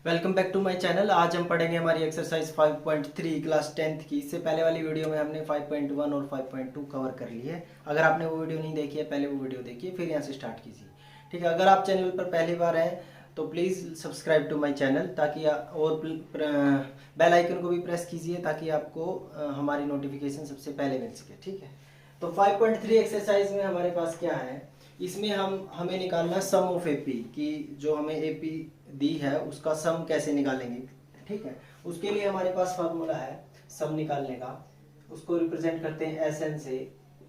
Welcome back to my channel. आज हम पढ़ेंगे हमारी एक्सरसाइज 5.3 क्लास 10th की। इससे पहले वाली वीडियो में हमने 5.1 और 5.2 कवर कर ली है। अगर आपने वो वीडियो नहीं देखी है, पहले वो वीडियो देखिए, फिर यहाँ से स्टार्ट कीजिए। ठीक है, अगर आप चैनल पर पहली बार हैं तो please subscribe to my channel, ताकि और बेल आइकन को भी प्रेस कीजिए ताकि आपको हमारी नोटिफिकेशन सबसे पहले मिल सके। ठीक है, तो 5.3 एक्सरसाइज में हमारे पास क्या है, इसमें हमें निकालना सम ऑफ एपी की, जो हमें एपी दी है उसका सम कैसे निकालेंगे। ठीक है, उसके लिए हमारे पास फार्मूला है सम निकालने का। उसको रिप्रेजेंट करते हैं एस एन से,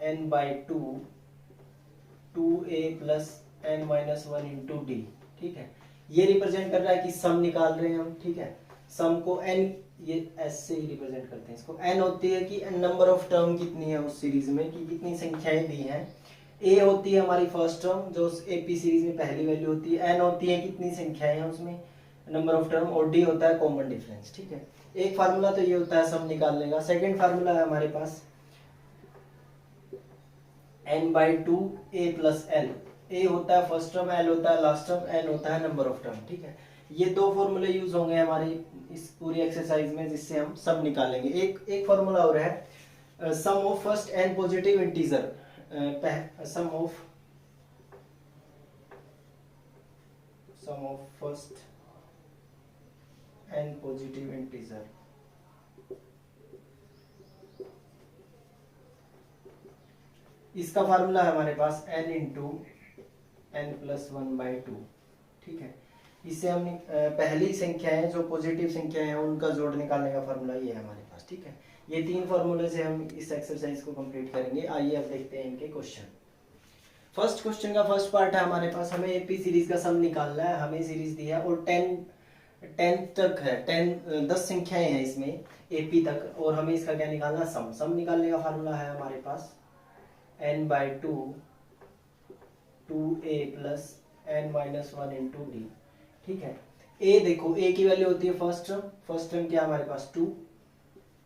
n by two, two a plus n minus one into d. ठीक है, ये रिप्रेजेंट कर रहा है कि सम निकाल रहे हैं हम। ठीक है, सम को एन, ये एस से ही रिप्रेजेंट करते हैं इसको। एन होती है कि नंबर ऑफ टर्म कितनी है उस सीरीज में, कि कितनी संख्याएं दी हैं। ए होती है हमारी फर्स्ट टर्म जो एपी सीरीज में पहली वैल्यू होती है। एन होती है कितनी संख्याएं हैं उसमें, नंबर ऑफ टर्म। और डी होता है कॉमन डिफरेंस। ठीक है, एक फार्मूला तो ये होता है सम निकालने का। सेकंड फार्मूला है हमारे पास n by two a plus l. A होता है फर्स्ट टर्म, एल होता है लास्ट टर्म, एन होता है नंबर ऑफ टर्म। ठीक है, ये दो फॉर्मूले यूज होंगे हमारी इस पूरी एक्सरसाइज में, जिससे हम सब निकालेंगे। एक फार्मूला और है sum of first n positive integer. Sum of first n positive integer. इसका फार्मूला है हमारे पास n into n plus one by two. ठीक है, इससे हम पहली संख्याएं जो पॉजिटिव संख्याएं हैं उनका जोड़ निकालने का फार्मूला ये है हमारे पास। ठीक है, ये तीन फार्मूले से हम इस एक्सरसाइज को कंप्लीट करेंगे। आइए अब देखते हैं इनके क्वेश्चन। फर्स्ट क्वेश्चन का फर्स्ट पार्ट है हमारे पास, हमें एपी सीरीज का सम निकालना है। हमें सीरीज दी है और 10 तक है, 10 संख्याएं हैं इसमें एपी तक, और हमें इसका क्या निकालना, सम निकालने का फार्मूला है हमारे पास n by two, two a plus n minus one into d. ठीक है, ए देखो, ए की वैल्यू होती है फर्स्ट टर्म क्या हमारे पास 2,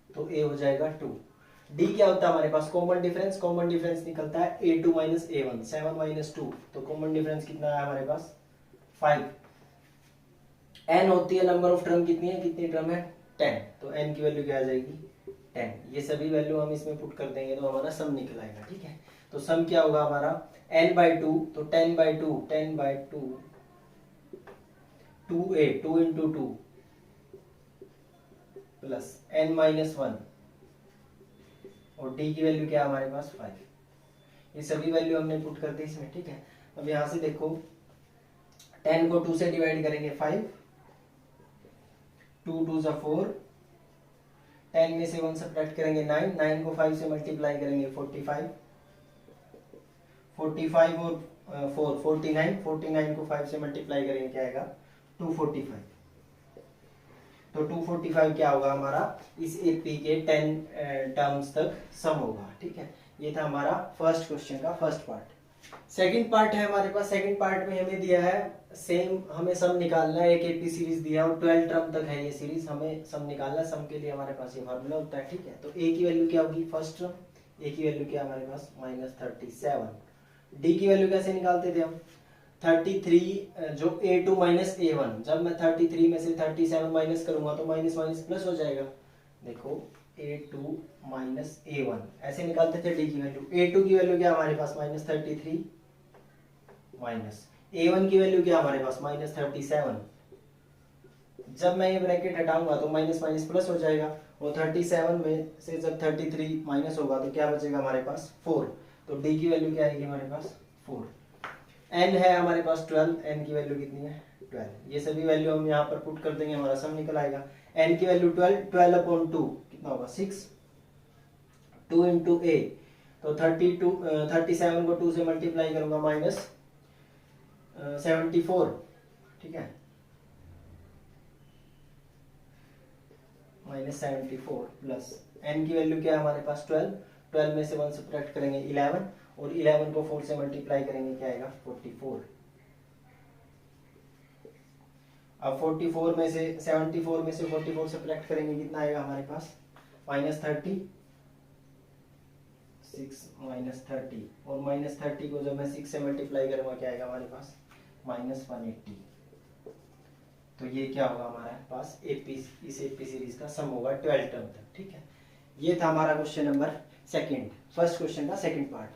तो ए हो जाएगा 2। डी क्या होता है हमारे पास, कॉमन डिफरेंस निकलता है a2 माइनस a1, 7 माइनस 2, तो कॉमन डिफरेंस कितना है हमारे पास 5। एन होती है नंबर ऑफ टर्म, कितनी टर्म है 10, तो एन की वैल्यू क्या आ जाएगी 10। ये सभी वैल्यू हम इसमें पुट कर देंगे तो हमारा सम निकल आएगा। ठीक है, तो सम क्या होगा हमारा n बाई टू, तो 10 by two 2a, 2 into 2 plus n minus 1, और d की वैल्यू क्या है हमारे पास 5। ये सभी वैल्यू हमने पुट कर दी इसमें। ठीक है, अब यहां से देखो 10 को 2 से डिवाइड करेंगे 5, 2 2 जा 4, 10 में से 1 सब्ट्रैक्ट करेंगे 9, 9 को 5 से मल्टीप्लाई करेंगे 45, 45 और 4 49, 49 को 5 से मल्टीप्लाई करेंगे क्या आएगा 245। तो 245 क्या होगा हमारा, इस एपी के 10 टर्म्स तक सम होगा। ठीक है, ये था हमारा फर्स्ट क्वेश्चन का फर्स्ट पार्ट। सेकंड पार्ट है हमारे पास। सेकंड पार्ट में हमें दिया है सेम, हमें सम निकालना है। एक एपी सीरीज दिया और 12 टर्म तक है ये सीरीज, हमें सम निकालना है। सम के लिए हमारे पास ये फार्मूला होता है। ठीक है, तो ए की वैल्यू क्या होगी फर्स्ट टर्म, ए की वैल्यू क्या हमारे पास -37। डी की वैल्यू कैसे निकालते थे हम, 33 जो a2 माइनस a1, जब मैं 33 में से 37 माइनस करूंगा तो माइनस माइनस प्लस हो जाएगा। देखो a2 माइनस a1 ऐसे निकालते थे। डी की वैल्यू, a2 की वैल्यू क्या हमारे पास -33, माइनस a1 की वैल्यू क्या हमारे पास -37। जब मैं ये ब्रैकेट हटाऊंगा तो माइनस माइनस प्लस हो जाएगा, और 37 में से जब 33 माइनस होगा तो क्या बचेगा हमारे पास 4। तो डी की वैल्यू क्या आएगी हमारे पास 4। एन है हमारे पास 12, एन की वैल्यू कितनी है 12। ये सभी वैल्यू हम यहाँ पर पुट कर देंगे, हमारा सम निकल आएगा। एन की वैल्यू 12, 12 अपॉन 2 कितना होगा 6, 2 इंटू ए, तो 37 को 2 से मल्टीप्लाई करूंगा -74। ठीक है, -74 प्लस एन की वैल्यू क्या है हमारे पास 12, 12 में से 1 सब्ट्रैक्ट करेंगे 11, और 11 को 4 से मल्टीप्लाई करेंगे क्या आएगा 44। अब 44 में से 74 में से 44 सब्ट्रैक्ट करेंगे कितना आएगा हमारे पास -30, 6 -30, और -30 को जब मैं 6 से मल्टीप्लाई करूंगा क्या आएगा हमारे पास -180। तो ये क्या होगा हमारे पास एपी, इस एपी सीरीज का सम होगा 12 टर्म तक। ठीक है, ये था हमारा question number second, first question का सेकंड पार्ट।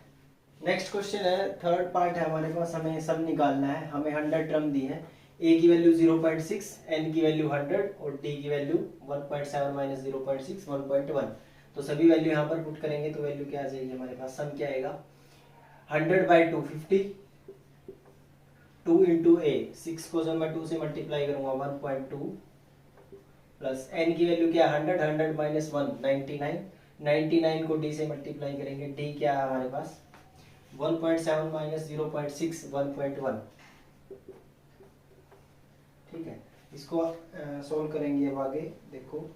नेक्स्ट क्वेश्चन है थर्ड पार्ट है हमारे पास, हमें सम निकालना है। हमें 100 टर्म दी है, ए की वैल्यू 0.6, एन की वैल्यू 100 और डी की वैल्यू 1.7 माइनस 0.6 1.1। तो सभी वैल्यू यहाँ पर पुट करेंगे तो वैल्यू क्या आ जाएगी हमारे पास, सम क्या आएगा 100/2 50, 2 इंटू ए 6 को जब मैं 2 से मल्टीप्लाई करूंगा 1.2 प्लस एन की वैल्यू क्या 100, 100 माइनस 1 99, 99 को डी से मल्टीप्लाई करेंगे, डी क्या है हमारे पास 1.7 माइनस 0.6 1.1। ठीक है, इसको सोल्व करेंगे अब आगे। देखो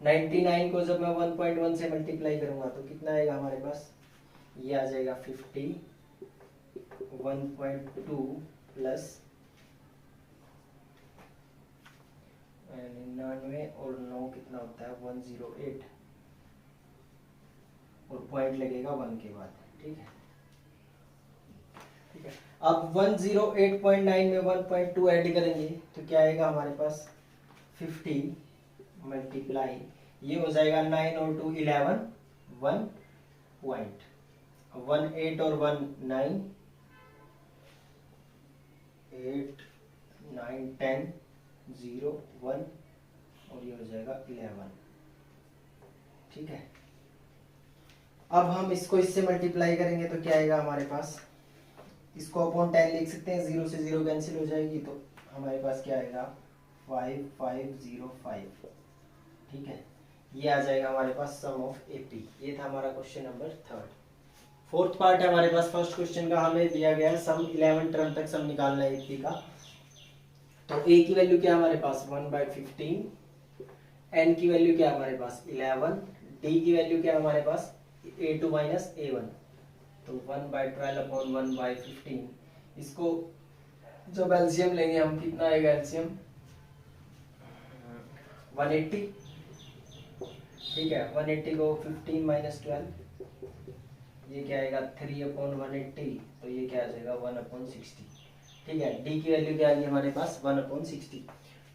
99 को जब मैं 1.1 से मल्टीप्लाई करूंगा तो कितना आएगा हमारे पास, ये आ जाएगा 50, 1.2 प्लस 99 और 9 कितना होता है 108 और पॉइंट लगेगा 1 के बाद। ठीक है, ठीक है। अब 108.9 में 1.2 ऐड करेंगे तो क्या आएगा हमारे पास 50 मल्टीप्लाई, ये हो जाएगा 9 और 2 11 1 पॉइंट, 1 8 और 1 9 8 9 10 0 1 और ये हो जाएगा 11। ठीक है, अब हम इसको इससे मल्टीप्लाई करेंगे तो क्या आएगा हमारे पास, इसको अपॉन 10 लिख सकते हैं, 0 से 0 कैंसिल हो जाएगी तो हमारे पास क्या आएगा 5505। ठीक है, ये आ जाएगा हमारे पास सम ऑफ एपी। ये था हमारा question number third. Fourth part है हमारे पास फर्स्ट क्वेश्चन का, हमें दिया गया है सम 11 टर्म तक सम निकालना है एपी का। तो ए की वैल्यू क्या हमारे पास 1/15, एन की वैल्यू क्या हमारे पास 11, डी की वैल्यू क्या हमारे पास a2 माइनस a1, तो 1/12 अपॉन 1/15। इसको जब एलसीएम लेंगे हम कितना आएगा एलसीएम 180। ठीक है, 180 को 15 माइनस 12 ये क्या आएगा 3/180, तो ये क्या आ जाएगा 1/60। ठीक है, डी की वैल्यू क्या आ गई हमारे पास 1/60।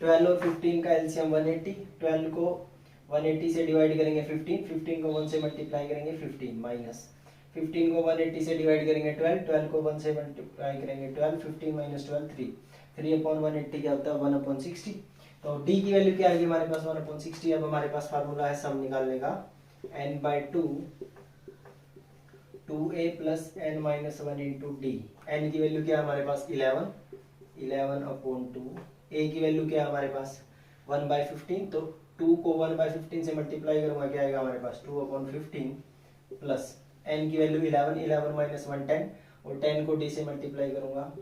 12 और 15 का एलसीएम 180, 12 को 180 से डिवाइड करेंगे 15, 15 को 1 से मल्टीप्लाई करेंगे 15 माइनस 15 को 180 से डिवाइड करेंगे 12, 12 को 1 से मल्टीप्लाई करेंगे 12, 15 माइनस 12 3, 3/180 क्या होता है 1/60। तो डी की वैल्यू क्या आएगी हमारे पास 1/60। अब हमारे पास फार्मूला है सम निकालने का n/2 2a plus n minus 1 into d. N की वैल्यू क्या है हमारे पास 11, 11/2, ए की वैल्यू क्या है हमारे पास 1/15, तो 2 को 1/15 से मल्टीप्लाई करूंगा क्या आएगा हमारे पास 2/15 प्लस n की वैल्यू 11, 11 माइनस 1 10 और 10 को d से मल्टीप्लाई करूंगा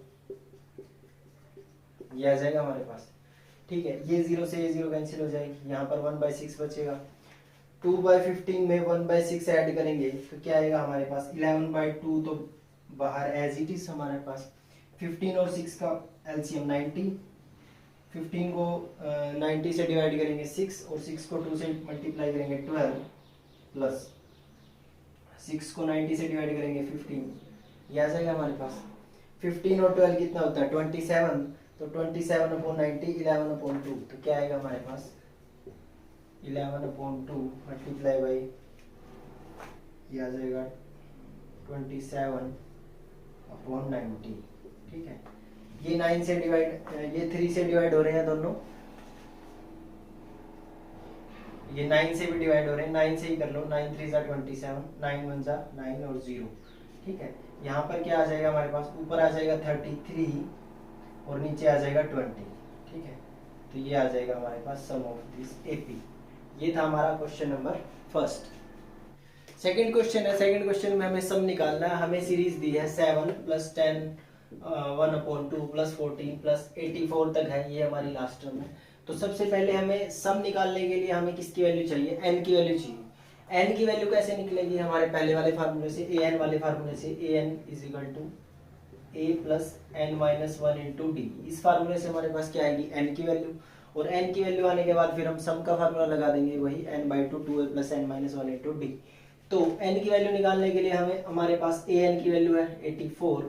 ये आ जाएगा हमारे पास। ठीक है, ये 0 से ये 0 कैंसिल हो जाएगी, यहाँ पर 1/6 बचेगा। 2/15 में 1/6 ऐड करेंगे तो क्या आएगा हमारे पास 11/2, तो बाहर एज इट इज हमारे पास 15 और 6 का एलसीएम 90, 15 को 90 से डिवाइड करेंगे 6 और 6 को 2 से मल्टीप्लाई करेंगे 12 प्लस 6 को 90 से डिवाइड करेंगे 15, ये आ जाएगा हमारे पास। 15 और 12 कितना होता है 27, तो 27/90 11/2, तो क्या आएगा हमारे पास 11/2 मल्टीप्लाई बाई ये आ जाएगा 27/90। ठीक है, ये 9 से डिवाइड, ये 3 से डिवाइड हो रहे हैं दोनों, ये 9 से भी डिवाइड हो रहे हैं, 9 से ही कर लो, 9 3 जा 27, 9 1 जा 9 और 0। ठीक है, यहाँ पर क्या आ जाएगा हमारे पास, ऊपर आ जाएगा 33 और नीचे आ जाएगा 20। ठीक है, तो ये आ जाएगा हमारे पास सम ऑफ दिस एपी। ये था हमारा question number first. Second question है, सेकंड क्वेश्चन में हमें सम निकालना है। हमें सीरीज दी है 7 प्लस 10 1/2 प्लस 14 प्लस 84 तक है, ये हमारी लास्ट टर्म है। तो सबसे पहले हमें सम निकालने के लिए हमें किसकी वैल्यू चाहिए, n की वैल्यू चाहिए। n की वैल्यू कैसे निकलेगी हमारे पहले वाले फार्मूले से, an वाले फार्मूले से, an is equal to a plus n minus 1 into d. इस फार्मूले से हमारे पास क्या आएगी n की वैल्यू, और n की वैल्यू आने के बाद फिर हम सम का फार्मूला लगा देंगे, वही n/2 2a plus n minus 1 into D. तो n की वैल्यू निकालने के लिए हमें हमारे पास an की वैल्यू है 84,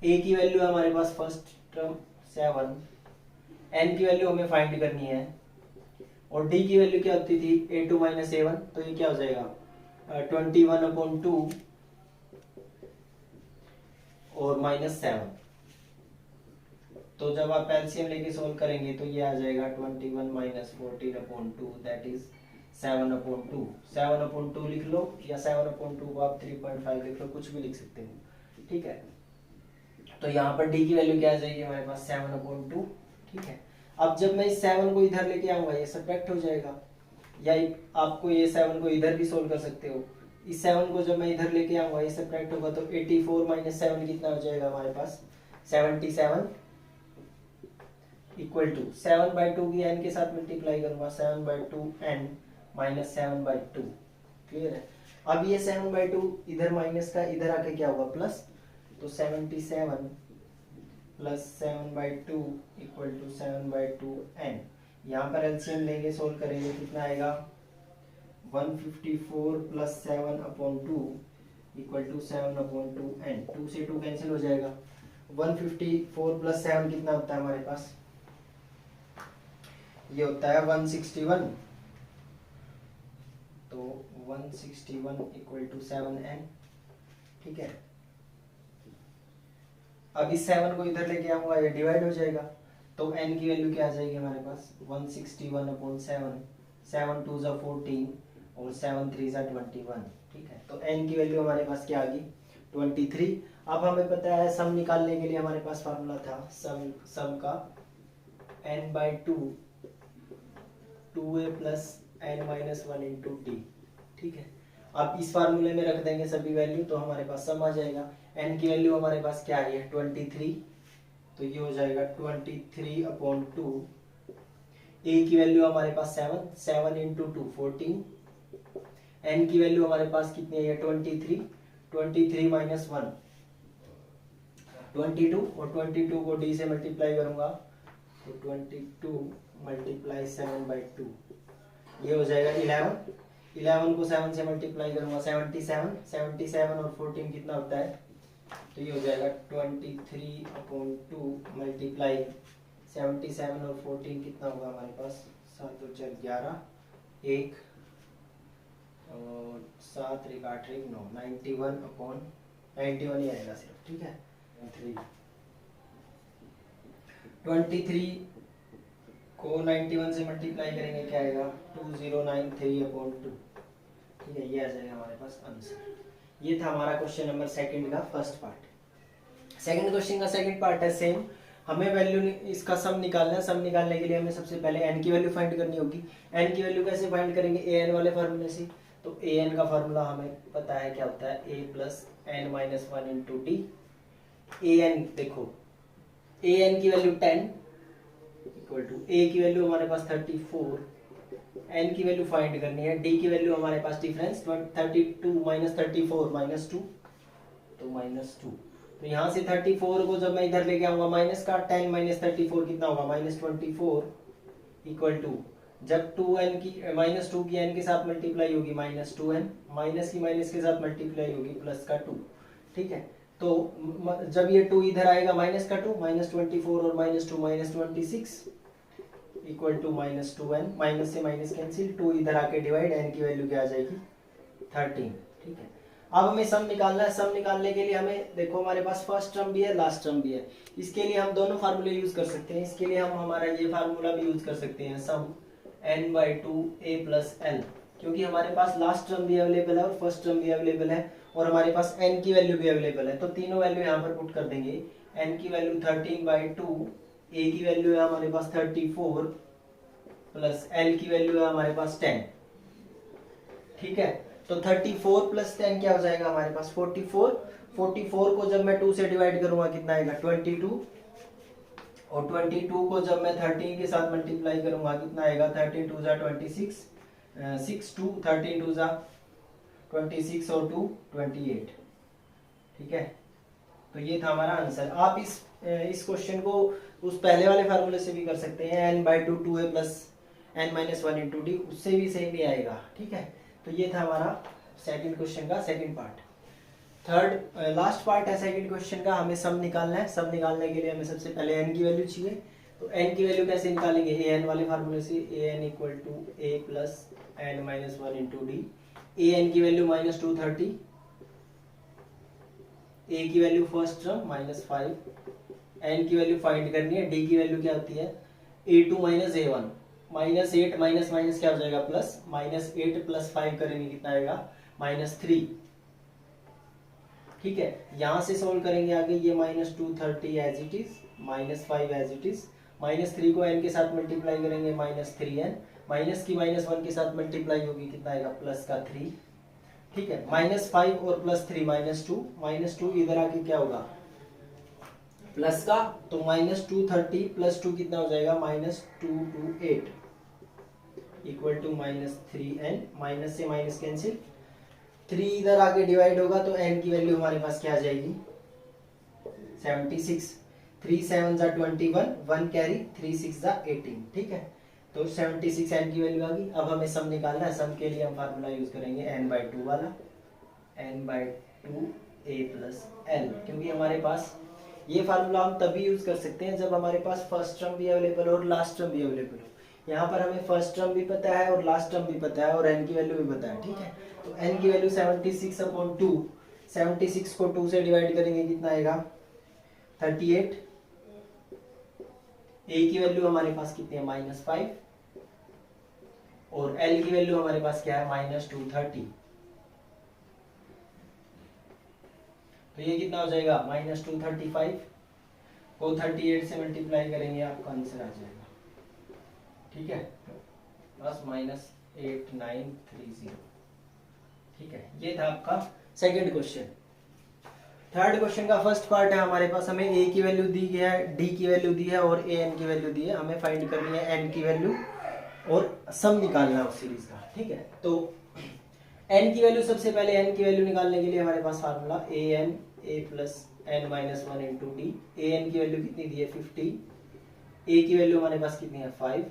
a की वैल्यू है हमारे पास फर्स्ट टर्म 7, n की वैल्यू हमें फाइंड करनी है और d की वैल्यू क्या होती थी a2 माइनस a1, तो ये क्या हो जाएगा 21/2 और -7। तो जब आप एलसीएम लेके सोल्व करेंगे तो ये आ जाएगा 21 माइनस 14/2 दैट इज 7/2। 7/2 लिख लो या 7/2 को आप 3.5 लिख लो, कुछ भी लिख सकते हो, ठीक है। तो यहाँ पर डी की वैल्यू क्या आ जाएगी हमारे पास 7/2, ठीक है। अब जब मैं इस 7 को इधर लेके आऊंगा ये सब्ट्रैक्ट हो जाएगा, या आपको ये 7 को इधर भी सोल्व कर सकते हो। इस 7 को जब मैं इधर लेके आऊंगा ये सब्ट्रैक्ट होगा तो 84 माइनस 7 कितना हो जाएगा हमारे पास 77 इक्वल टू 7/2 की n के साथ मल्टीप्लाई करूंगा 7/2 n माइनस 7/2, क्लियर है। अब ये 7/2 इधर माइनस का इधर आके क्या होगा प्लस, तो 77 प्लस 7/2 इक्वल टू 7/2 n। यहाँ पर एलसीएम लेंगे सोल्व करेंगे कितना आएगा 154 प्लस 7/2 इक्वल टू 7/2 n। 2 से 2 कैंसिल हो जाएगा। 154 प्लस 7 कितना होता है हमारे पास, ये होता है 161, तो 161 इक्वल टू 7n, ठीक है। अब इस 7 को इधर लेके आऊंगा ये डिवाइड हो जाएगा, तो n की वैल्यू क्या आ जाएगी हमारे पास 161/7, 7 2 जा 14 और 7 3 जा 21, ठीक है। तो n की वैल्यू हमारे पास क्या आ गई 23। अब हमें पता है सम निकालने के लिए हमारे पास फार्मूला था सम का n/2 2a plus n-1 into d, ठीक है। अब इस फार्मूले में रख देंगे सभी वैल्यू तो हमारे पास सम आ जाएगा। n की वैल्यू हमारे पास क्या आई है 23, तो ये हो जाएगा 23/2। a की वैल्यू हमारे पास 7 इंटू 2 14। n की वैल्यू हमारे पास कितनी है 23 माइनस 1 22, और 22 को d से मल्टीप्लाई करूंगा तो 22 मल्टीप्लाई 7/2 ये हो जाएगा 11 को 7 से मल्टीप्लाई करूंगा 77 और 14 कितना होता है, तो ये हो जाएगा 23/2 मल्टीप्लाई 77 और 14 कितना होगा हमारे पास 7 और 4 11 1 और 7 3 8 1 9 91 ही आएगा सिर्फ, ठीक है। 23 को 91 से मल्टीप्लाई करेंगे क्या आएगा 2093/2, ठीक है। ये आ जाएगा हमारे पास आंसर। ये था हमारा क्वेश्चन नंबर सेकंड का फर्स्ट पार्ट। सेकंड क्वेश्चन का सेकंड पार्ट है सेम, हमें वैल्यू इसका सम निकालना है। सम निकालने के लिए हमें सबसे पहले n की वैल्यू फाइंड करनी होगी। n की वैल्यू कैसे फाइंड करेंगे an वाले फार्मूले से, तो an का फार्मूला हमें पता है क्या होता है a plus n-1 into D. an देखो an की वैल्यू 10 इक्वल टू a की वैल्यू हमारे पास 34, n की वैल्यू फाइंड करनी है, d की वैल्यू हमारे पास डिफरेंस 32 माइनस 34 माइनस 2, तो माइनस 2। तो यहाँ से 34 को जब मैं इधर लेके आऊंगा माइनस का 10 माइनस 34 कितना होगा -24 इक्वल टू जब 2n की -2 की n के साथ मल्टीप्लाई होगी -2n, माइनस की माइनस के साथ मल्टीप्लाई होगी प्लस का 2, ठीक है। तो जब ये 2 इधर आएगा माइनस का 2 -24 और -2 -26 इक्वल टू -2n, माइनस से माइनस कैंसिल, 2 इधर आके डिवाइड, n की वैल्यू क्या आ जाएगी 13, ठीक है। अब हमें सम निकालना है। सम निकालने के लिए हमें देखो हमारे पास फर्स्ट टर्म भी है लास्ट टर्म भी है, इसके लिए हम दोनों फार्मूले यूज कर सकते हैं। इसके लिए हम हमारा ये फार्मूला भी यूज कर सकते हैं सम n/2 a प्लस l, क्योंकि हमारे पास लास्ट टर्म भी अवेलेबल है और फर्स्ट टर्म भी अवेलेबल है और हमारे पास n की वैल्यू भी अवेलेबल है, तो तीनों वैल्यू यहाँ पर पुट कर देंगे। n की वैल्यू 13/2, a की वैल्यू है हमारे पास 34 प्लस l की वैल्यू है हमारे पास 10, ठीक है। तो 34 प्लस 10 क्या हो जाएगा हमारे पास 44 को जब मैं 2 से डिवाइड करूंगा कितना आएगा 22, और 22 को जब मैं 13 के साथ मल्टीप्लाई करूंगा कितना आएगा 13 2 जा 26, 6 2 13 2 जा 26 और 2 28, ठीक है। तो ये था हमारा आंसर। आप इस क्वेश्चन को उस पहले वाले फार्मूले से भी कर सकते हैं n/2 2a plus n-1 into D, उससे भी सही नहीं आएगा, ठीक है। तो ये था हमारा सेकंड क्वेश्चन का second part. Third last part है सेकंड क्वेश्चन का, हमें सम निकालना है। सम निकालने के लिए हमें सबसे पहले n की वैल्यू चाहिए। तो n की वैल्यू कैसे निकालेंगे, ए एन वाले फार्मूले से, a n equal to a plus n minus one into d. A n की वैल्यू -230, ए की वैल्यू फर्स्ट टर्म -5, एन की वैल्यू फाइंड करनी है, डी की वैल्यू क्या होती है a2 minus a1, -8 minus minus क्या हो जाएगा प्लस, -8 प्लस 5 करेंगे कितना आएगा -3। ठीक है, यहां से सोल्व करेंगे आगे, ये -230 as it is, -5 as it is, -3 को n के साथ मल्टीप्लाई करेंगे -3n, माइनस की -1 के साथ मल्टीप्लाई होगी कितना आएगा +3। ठीक है, -5 और +3 -2 इधर आके क्या होगा प्लस का, तो -230 + 2 कितना हो जाएगा -228 इक्वल टू -3n, माइनस से माइनस कैंसिल, 3 इधर आके डिवाइड होगा तो n की वैल्यू हमारे पास क्या आ जाएगी 76, 3 7 जा 21, 1 कैरी, 3 6 जा 18। ठीक है, तो 76 n की वैल्यू आ गई। अब हमें सम निकालना है, सम के लिए हम फार्मूला यूज करेंगे n/2 वाला, n/2 a प्लस l, क्योंकि हमारे पास ये फार्मूला हम तभी यूज कर सकते हैं जब हमारे पास फर्स्ट टर्म भी अवेलेबल हो और लास्ट टर्म भी अवेलेबल हो। यहाँ पर हमें फर्स्ट टर्म भी पता है और लास्ट टर्म भी पता है और n की वैल्यू भी पता है। ठीक है, तो n की वैल्यू 76/2, 76 को 2 से डिवाइड करेंगे कितना आएगा 38। a की वैल्यू हमारे पास कितनी है -5 और l की वैल्यू हमारे पास क्या है -230, तो ये कितना हो जाएगा -235 को 38 से मल्टीप्लाई करेंगे आपका आंसर आ जाएगा। ठीक है, ±8930। ठीक है, ये था आपका सेकंड क्वेश्चन। थर्ड क्वेश्चन का फर्स्ट पार्ट है हमारे पास, हमें a की वैल्यू दी गई है, d की वैल्यू दी है और an की वैल्यू दी है, हमें फाइंड करनी है n की वैल्यू और सम निकालना है उस सीरीज का। ठीक है, तो n की वैल्यू, सबसे पहले n की वैल्यू निकालने के लिए हमारे पास formula an a plus n minus 1 into D. an की वैल्यू कितनी दी है 50, a की वैल्यू हमारे पास कितनी है 5,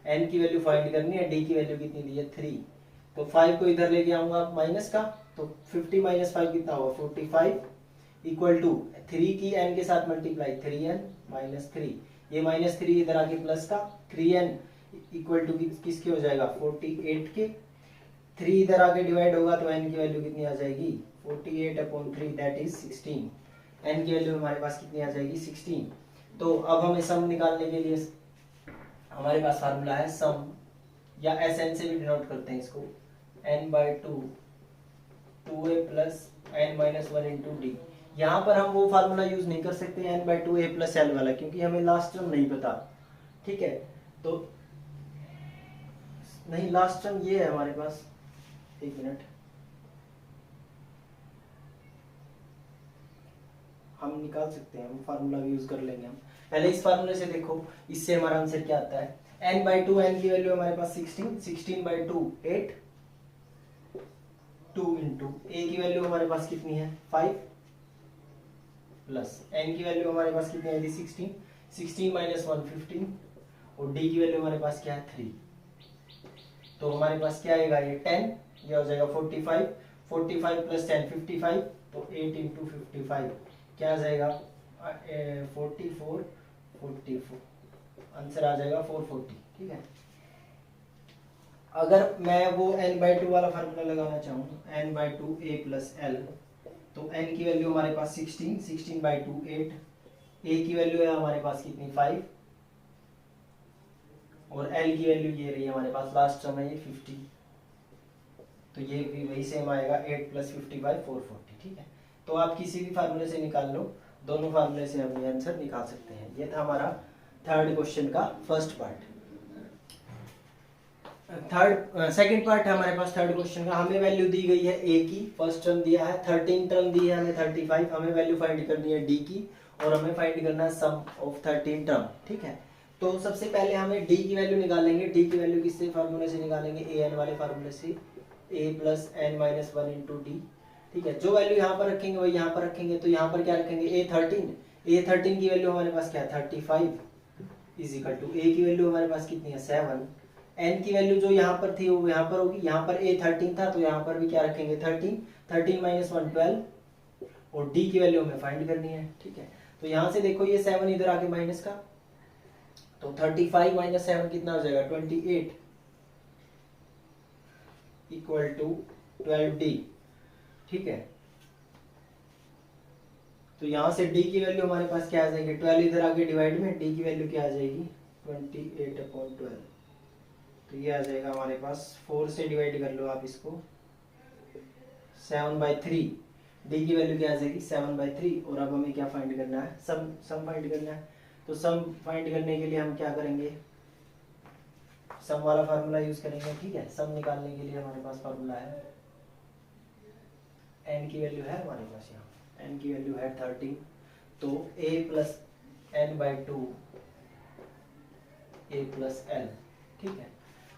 n की वैल्यू फाइंड करनी है, d की वैल्यू कितनी दी है 3। तो 5 को इधर लेके आऊंगा माइनस का, तो 50 माइनस 5 कितना होगा 45 इक्वल टू 3 की n के साथ मल्टीप्लाई 3n माइनस 3, ये -3 इधर आके प्लस का, 3n इक्वल टू किसके हो जाएगा 48 के, 3 इधर आके डिवाइड होगा तो n की वैल्यू कितनी आ जाएगी 48/3 दैट इज 16। n की वैल्यू हमारे पास कितनी आ जाएगी 16। तो अब हमें सम निकालने के लिए हमारे पास फार्मूला है सम, या Sn से भी डिनोट करते हैं इसको, n/2 2a plus n minus 1 into D. यहाँ पर हम वो फार्मूला यूज नहीं कर सकते n/2 a प्लस l वाला, क्योंकि हमें लास्ट टर्म नहीं पता। ठीक है, तो नहीं, लास्ट टर्म ये है हमारे पास, एक मिनट, हम निकाल सकते हैं, हम फार्मूला यूज कर लेंगे। हम पहले इस फार्मूले से देखो, इससे हमारा आंसर क्या आता है, n/2, n की वैल्यू हमारे पास 16, 16/2 8, 2 इंटू a की वैल्यू हमारे पास कितनी है 5 प्लस n की वैल्यू हमारे पास कितनी है 16, 16 माइनस 1 15 और d की वैल्यू हमारे पास क्या है 3। तो हमारे पास क्या आएगा ये 10, ये हो जाएगा 45, 45 प्लस 10 55, तो 8 इंटू 55 क्या आ जाएगा 44, 44, आंसर आ जाएगा 440। ठीक है, अगर मैं वो n/2 वाला फार्मूला लगाना चाहूँ, n/2 a प्लस l, तो n की वैल्यू हमारे पास 16, 16/2 8, a की वैल्यू है हमारे पास कितनी 5 और l की वैल्यू ये रही है हमारे पास, लास्ट टर्म है ये 50, तो ये भी वही सेम आएगा 8 प्लस 50 440। ठीक है, तो आप किसी भी फार्मूले से निकाल लो, दोनों फार्मूले से हम ये आंसर निकाल सकते हैं। ये था हमारा थर्ड क्वेश्चन का फर्स्ट पार्ट। सेकंड पार्ट है हमारे पास थर्ड क्वेश्चन का, हमें वैल्यू दी गई है a की, फर्स्ट टर्म दिया है 13 टर्म दी है हमें 35, हमें वैल्यू फाइंड करनी है d की और हमें फाइंड करना है सम ऑफ 13 टर्म। ठीक है, तो सबसे पहले हमें d की वैल्यू निकालेंगे। d की वैल्यू किससे फार्मूले से निकालेंगे, an वाले फार्मूले से, a plus n minus 1 into d. ठीक है, जो वैल्यू यहाँ पर रखेंगे वही यहाँ पर रखेंगे, तो यहाँ पर क्या रखेंगे a13 की वैल्यू हमारे पास क्या है 35 इज इक्वल टू a की वैल्यू हमारे पास कितनी है 7, n की वैल्यू जो यहाँ पर थी वो यहाँ पर होगी, यहाँ पर a13 था तो यहाँ पर भी क्या रखेंगे 13, 13 माइनस 1 12, और डी की वैल्यू हमें फाइंड करनी है, ठीक है। तो यहाँ से देखो ये 7 इधर आके माइनस का, तो 35 माइनस 7 कितना हो जाएगा 28 इक्वल टू 12D, ठीक है। तो यहाँ से D की वैल्यू हमारे पास क्या आ जाएगी, 12 इधर आके डिवाइड में D की वैल्यू क्या आ जाएगी 28/12, तो ये आ जाएगा हमारे पास 4 से डिवाइड कर लो आप इसको 7/3, D की वैल्यू क्या आ जाएगी 7/3। और अब हमें क्या फाइंड करना है, सम फाइंड करना है। तो सम फाइंड करने के लिए हम क्या करेंगे, सम वाला फार्मूला यूज करेंगे, ठीक है। सम निकालने के लिए हमारे पास फार्मूला है, n की वैल्यू है हमारे पास, यहाँ n की वैल्यू है 13, तो a plus n/2 a plus l, ठीक है।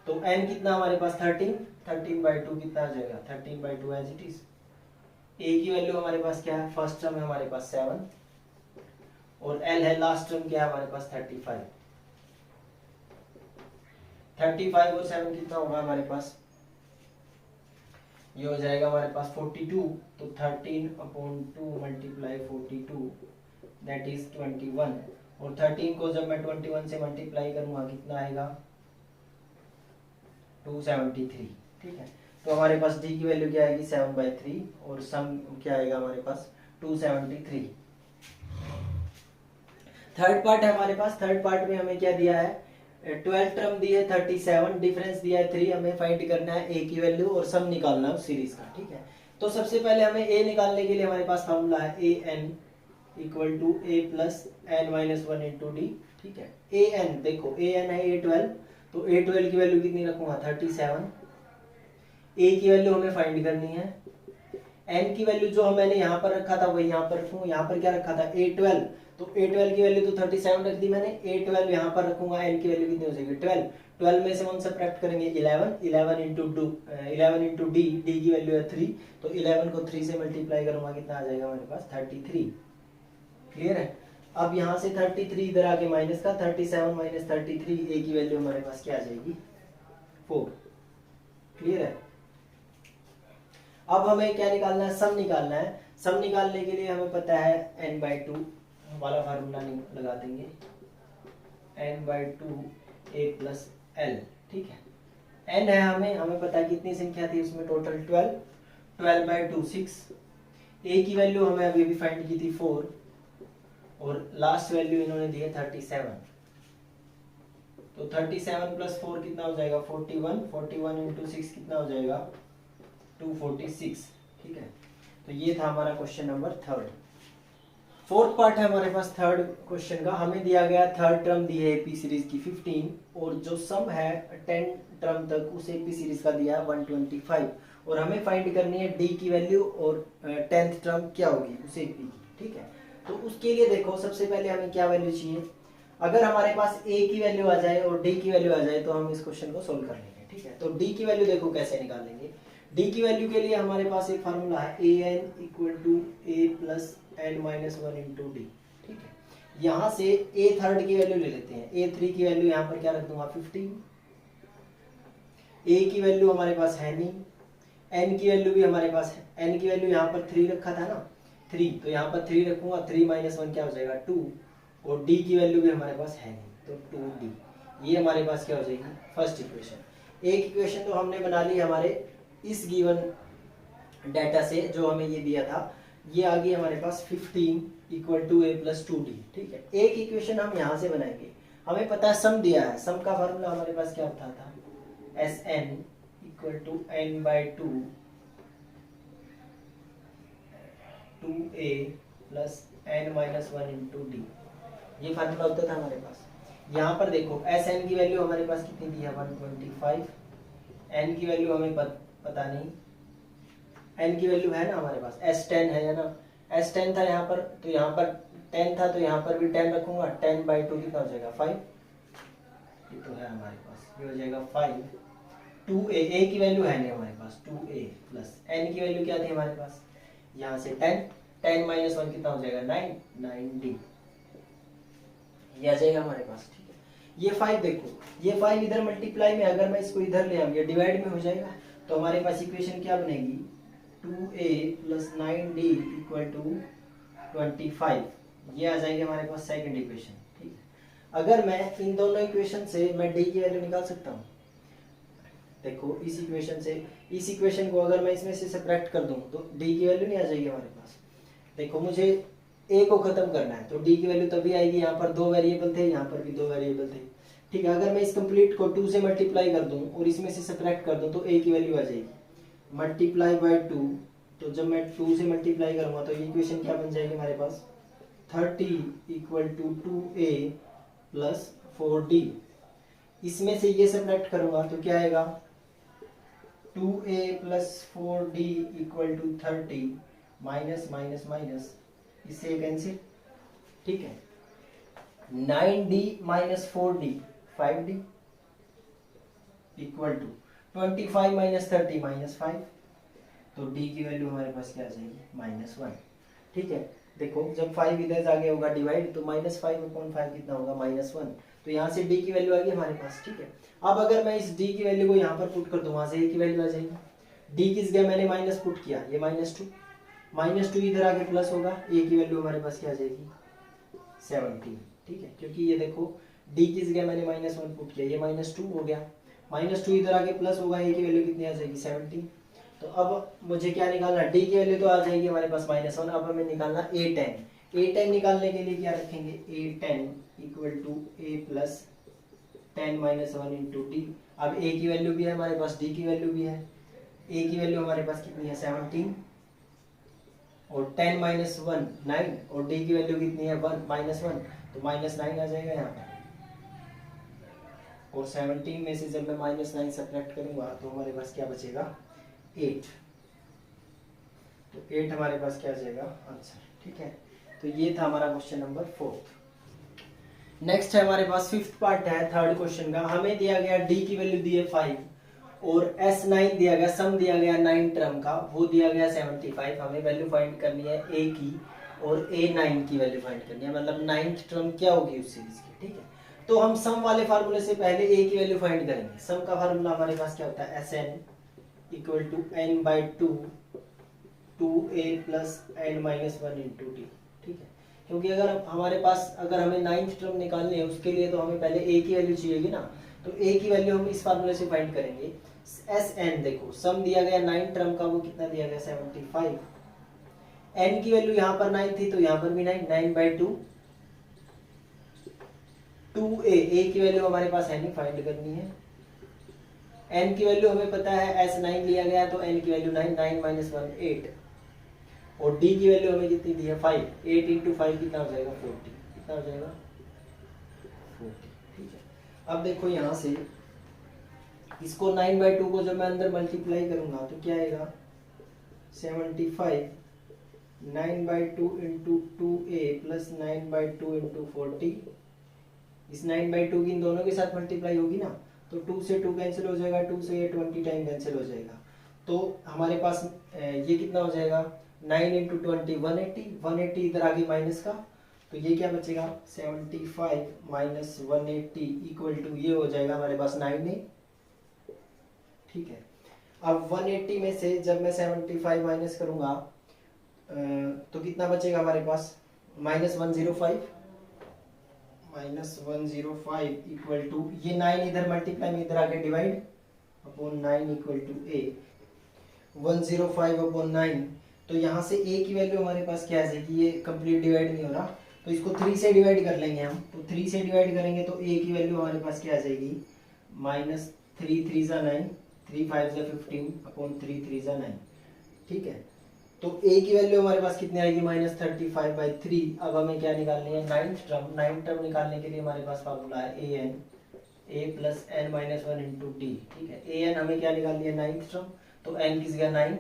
तो n कितना हमारे पास 13/2 कितना आ जाएगा 13/2 एज इट इज। a की वैल्यू हमारे पास क्या है, फर्स्ट टर्म है हमारे पास 7 और l है लास्ट टर्म क्या है हमारे पास 35। 35 और 7 कितना होगा हमारे पास, ये हो जाएगा हमारे पास 42, तो 13/2 मल्टीप्लाई 42 दैट इज 21, और 13 को जब मैं 21 से मल्टीप्लाई करूंगा कितना आएगा 273, ठीक है। तो हमारे पास d की वैल्यू क्या आएगी 7/3 और सम क्या आएगा हमारे पास 273। थर्ड पार्ट है हमारे पास, थर्ड पार्ट में हमें क्या दिया है 12 टर्म दी है 37, डिफरेंस दिया है 3, हमें फाइंड करना है a की वैल्यू और सम निकालना है सीरीज का, ठीक है। तो सबसे पहले हमें a निकालने के लिए हमारे पास फार्मूला है an equal to a plus n-1 into d, ठीक है। an देखो an है a12, तो a12 की वैल्यू कितनी रखूंगा 37, a की वैल्यू हमें फाइंड करनी है, n की वैल्यू जो मैंने यहाँ पर रखा था वही यहाँ पर रखूंगा, यहाँ पर क्या रखा था a12, तो a12 की वैल्यू तो 37 रख दी मैंने, a12 यहाँ पर रखूंगा, n की वैल्यू कितनी हो जाएगी 12, 12 में से 1 सब्ट्रैक्ट करेंगे 11 इंटू d, d की वैल्यू है 3, तो 11 को 3 से मल्टीप्लाई करूंगा कितना आ जाएगा हमारे पास 33, क्लियर है। अब यहाँ से 33 इधर आके माइनस का, 37 माइनस 33, a की वैल्यू हमारे पास क्या आ जाएगी 4, क्लियर है। अब हमें क्या निकालना है, सम निकालना है। सम निकालने के लिए हमें पता है n/2 वाला फार्मूला लगा देंगे, n/2 a प्लस l, ठीक है। n है हमें पता है कितनी संख्या थी उसमें टोटल 12, 12/2 6, a की वैल्यू हमें अभी भी फाइंड की थी 4 और लास्ट वैल्यू इन्होंने दी है 37, तो 37 प्लस 4 कितना हो जाएगा 41, 41 इंटू 6 कितना हो जाएगा 246, ठीक है। तो ये था हमारा question number third. Fourth part है हमारे पास थर्ड क्वेश्चन का, हमें दिया गया थर्ड टर्म दी है एपी सीरीज की 15 और जो सम है 10 टर्म तक उस एपी सीरीज का दिया है 125 और हमें फाइंड करनी है डी की वैल्यू और 10th टर्म क्या होगी उस एपी की, ठीक है। तो उसके लिए देखो सबसे पहले हमें क्या वैल्यू चाहिए, अगर हमारे पास ए की वैल्यू आ जाए और डी की वैल्यू आ जाए तो हम इस क्वेश्चन को सोल्व कर लेंगे, ठीक है। तो डी की वैल्यू देखो कैसे निकालेंगे, डी की वैल्यू के लिए हमारे पास एक फार्मूला है an equal to a plus n-1 into d, ठीक है। यहाँ से a थर्ड की वैल्यू ले लेते हैं, a3 की वैल्यू यहाँ पर क्या रख दूंगा 15, a की वैल्यू हमारे पास है नहीं, n की वैल्यू भी हमारे पास है, n की वैल्यू यहाँ पर 3 रखा था ना 3, तो यहाँ पर 3 रखूंगा, 3 माइनस 1 क्या हो जाएगा 2 और d की वैल्यू भी हमारे पास है नहीं, तो 2d, ये हमारे पास क्या हो जाएगी फर्स्ट इक्वेशन। एक इक्वेशन तो हमने बना ली हमारे इस गिवन डाटा से जो हमें ये दिया था, ये आ गई हमारे पास 15 equal to a plus 2d, ठीक है। एक इक्वेशन हम यहाँ से बनाएंगे, हमें पता है सम दिया है, सम का फार्मूला हमारे पास क्या होता था Sn equal to n/2 2a plus n-1 into d, ये फार्मूला होता था हमारे पास। यहाँ पर देखो Sn की वैल्यू हमारे पास कितनी दी है 125, n की वैल्यू हमें पता नहीं, n की वैल्यू है ना हमारे पास S10 है ना, S10 था यहाँ पर, तो यहाँ पर 10 था तो यहाँ पर भी 10 रखूंगा, 10/2 कितना हो जाएगा 5, ये तो है हमारे पास, ये हो जाएगा 5, 2a, a की वैल्यू है नहीं हमारे पास 2a प्लस n की वैल्यू क्या थी हमारे पास यहाँ से 10, 10 माइनस 1 कितना हो जाएगा 9, 9d, ये आ जाएगा हमारे पास, ठीक है। ये 5 देखो, ये 5 इधर मल्टीप्लाई में अगर मैं इसको इधर ले आऊँ ये डिवाइड में हो जाएगा, तो हमारे पास इक्वेशन क्या बनेगी 2a plus 9d equal to 25, ये आ जाएगी हमारे पास सेकंड इक्वेशन। ठीक है, अगर मैं इन दोनों इक्वेशन से मैं d की वैल्यू निकाल सकता हूँ। देखो इस इक्वेशन से इस इक्वेशन को अगर मैं इसमें से सब्ट्रैक्ट कर दूं तो d की वैल्यू नहीं आ जाएगी हमारे पास। देखो मुझे a को खत्म करना है तो d की वैल्यू तभी आएगी, यहाँ पर दो वेरिएबल थे, यहाँ पर भी दो वेरिएबल थे। ठीक है, अगर मैं इस कंप्लीट को 2 से मल्टीप्लाई कर दूं और इसमें से सब्ट्रैक्ट कर दूं तो a की वैल्यू आ जाएगी मल्टीप्लाई बाय 2। तो जब मैं 2 से मल्टीप्लाई करूंगा तो ये इक्वेशन क्या बन जाएगी हमारे पास 30 equal to 2a plus 4d। इसमें से ये सब्ट्रैक्ट करूंगा तो क्या आएगा 2a plus 4d equal to 30 minus minus minus, इससे कैंसिल। ठीक है, 9d minus 4d 5d equal to 25 minus 30 minus 5, तो d की वैल्यू हमारे पास क्या आ जाएगी -1। ठीक है, देखो जब 5 इधर आगे होगा डिवाइड तो -5/5 कितना होगा -1, तो यहाँ से d की वैल्यू आ गई हमारे पास। ठीक है, अब अगर मैं इस d की वैल्यू को यहाँ पर पुट कर दूं, वहां से a की वैल्यू आ जाएगी। d किस गया मैंने माइनस पुट किया, ये -2 इधर आगे प्लस होगा, a की वैल्यू हमारे पास क्या आ जाएगी 17। ठीक है, क्योंकि ये देखो d किस गया मैंने -1 पुट किया, ये -2 हो गया, -2 इधर आगे प्लस होगा, a की वैल्यू कितनी आ जाएगी 17। तो अब मुझे क्या निकालना, d की वैल्यू तो आ जाएगी हमारे पास -1, अब हमें निकालना a10 निकालने के लिए क्या रखेंगे a10 equal to a plus 10 minus 1 into d. अब a की वैल्यू भी है हमारे पास, d की वैल्यू भी है। a की वैल्यू हमारे पास कितनी है 17 और 10 माइनस 1 9 और d की वैल्यू कितनी है 1 -1, तो -9 आ जाएगा यहाँ पर। और 17 में से जब मैं -9 सब्ट्रैक्ट करूंगा तो हमारे पास क्या बचेगा 8, तो 8 हमारे पास क्या आ जाएगा आंसर। ठीक है, तो ये था हमारा क्वेश्चन नंबर 4। नेक्स्ट है हमारे पास 5th पार्ट है थर्ड क्वेश्चन का। हमें दिया गया d की वैल्यू दी है 5 और S9 दिया गया, सम दिया गया 9 टर्म का, वो दिया गया 75। हमें वैल्यू फाइंड करनी है a की और a9 की वैल्यू फाइंड करनी है, मतलब 9th टर्म क्या होगी उस सीरीज की। ठीक है, तो हम सम वाले फार्मूले से पहले a की वैल्यू फाइंड करेंगे। सम का फार्मूला हमारे पास क्या होता है Sn equal to n/2 2a plus n minus 1 into d. ठीक है, क्योंकि अगर हमारे पास अगर हमें 9th टर्म निकालनी है उसके लिए तो हमें पहले a की वैल्यू चाहिएगी ना, तो a की वैल्यू हम इस फार्मूले से फाइंड करेंगे। Sn देखो सम दिया गया 9 टर्म का, वो कितना दिया गया 75। n की वैल्यू यहाँ पर 9 थी तो यहाँ पर भी 9/2 2a की वैल्यू हमारे पास है नहीं, फाइंड करनी है। n की वैल्यू हमें पता है S9 लिया गया तो n की वैल्यू 9 माइनस 1 8 और d की वैल्यू हमें कितनी दी है 5, 8 इंटू 5 कितना हो जाएगा 40, कितना हो जाएगा 40। ठीक है, अब देखो यहाँ से इसको 9/2 को जब मैं अंदर मल्टीप्लाई करूंगा तो क्या आएगा 75 9/2 इंटू 2a प्लस 9/2 इंटू 40। इस 9/2 की इन दोनों के साथ मल्टीप्लाई होगी ना, तो 2 से 2 कैंसिल हो जाएगा, 2 से ये 20 टाइम कैंसिल हो जाएगा, तो हमारे पास ये कितना हो जाएगा 9 इंटू 20 180 इधर आगे माइनस का, तो ये क्या बचेगा 75 माइनस 180 इक्वल टू ये हो जाएगा हमारे पास 9a। ठीक है, अब 180 में से जब मैं 75 माइनस करूंगा तो कितना बचेगा हमारे पास -105 इक्वल टू ये 9 इधर मल्टीप्लाई में इधर आके divide upon 9 equal to a 105 upon 9। तो यहाँ से a की वैल्यू हमारे पास क्या आ जाएगी, ये कंप्लीट डिवाइड नहीं हो रहा तो इसको 3 से डिवाइड कर लेंगे हम, तो 3 से डिवाइड करेंगे तो a की वैल्यू हमारे पास क्या आ जाएगी -3 3 9 3 5 15 अपॉन 3 3 9। ठीक है, तो a की वैल्यू हमारे पास कितनी आएगी -35/3। अब हमें क्या निकालनी है 9th टर्म निकालने के लिए हमारे पास फार्मूला है an a plus n minus 1 into d. ठीक है, an हमें क्या निकालनी है 9th टर्म, तो n किस गया 9,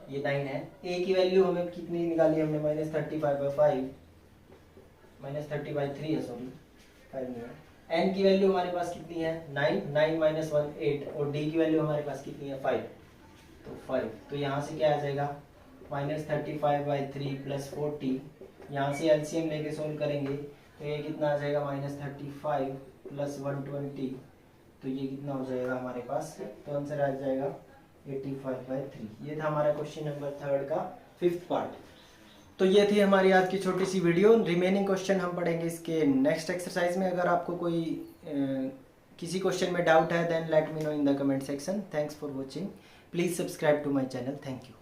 ये 9 है। a की वैल्यू हमें कितनी निकाली हमने -35/5 -30/3 है, सॉरी 5 नहीं है। n की वैल्यू हमारे पास कितनी है 9 माइनस 1 8 और d की वैल्यू हमारे पास कितनी है 5, तो 5। तो यहाँ से क्या आ जाएगा -35/3 प्लस 40, यहाँ से एलसीएम लेके सोल्व करेंगे तो ये कितना आ जाएगा -35 प्लस 120, तो ये कितना हो जाएगा हमारे पास, तो आंसर आ जाएगा 85/3। ये था हमारा क्वेश्चन नंबर 3 का 5th पार्ट। तो ये थी हमारी आज की छोटी सी वीडियो। रिमेनिंग क्वेश्चन हम पढ़ेंगे इसके नेक्स्ट एक्सरसाइज में। अगर आपको कोई किसी क्वेश्चन में डाउट है then let me know in the comment section. Thanks for watching, please subscribe to my channel. Thank you.